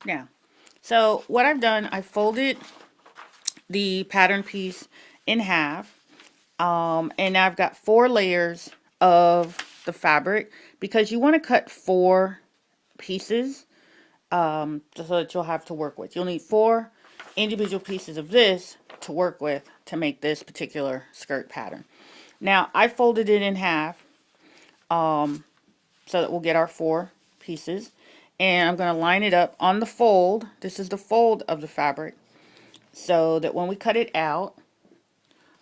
Now, so what I've done, I folded the pattern piece in half. And now I've got 4 layers of the fabric because you want to cut 4 pieces so that you'll have to work with. You'll need 4 individual pieces of this to work with to make this particular skirt pattern. Now I folded it in half so that we'll get our 4 pieces, and I'm going to line it up on the fold. This is the fold of the fabric, so that when we cut it out,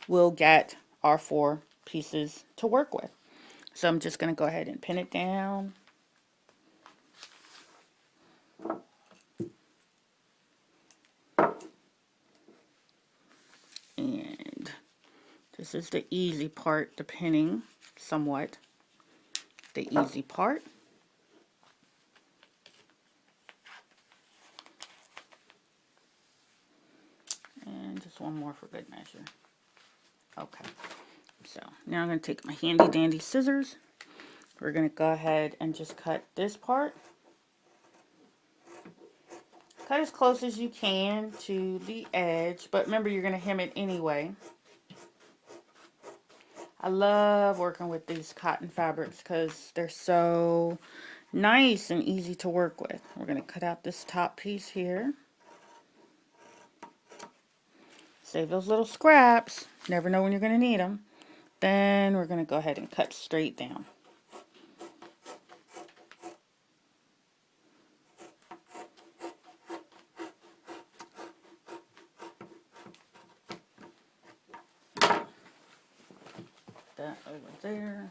we'll get our 4 pieces to work with. So I'm just going to go ahead and pin it down. And this is the easy part, the pinning, somewhat the easy part. And just one more for good measure. Okay, so now I'm going to take my handy dandy scissors. We're going to go ahead and just cut this part. Cut as close as you can to the edge, but remember you're going to hem it anyway. I love working with these cotton fabrics because they're so nice and easy to work with. We're going to cut out this top piece here. Save those little scraps. Never know when you're going to need them. Then we're going to go ahead and cut straight down. That over there.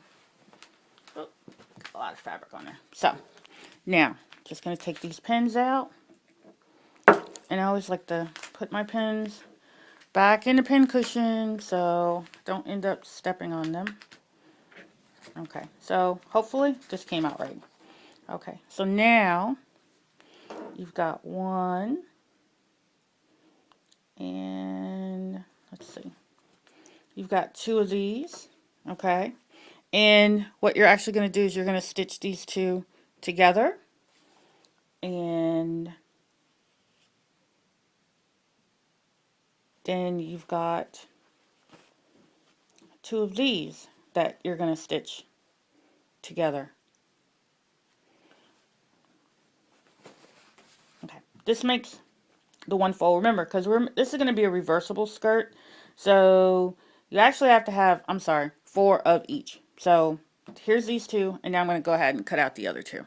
Oh, a lot of fabric on there. So, now, just going to take these pins out. And I always like to put my pins back in the pin cushion so don't end up stepping on them. Okay, so hopefully this came out right. Okay, so now you've got 1, and let's see, you've got 2 of these. Okay, and what you're actually going to do is you're going to stitch these 2 together, and then you've got 2 of these that you're going to stitch together. Okay, this makes the one fold. Remember, because this is going to be a reversible skirt, so you actually have to have, I'm sorry, 4 of each. So here's these 2, and now I'm going to go ahead and cut out the other 2.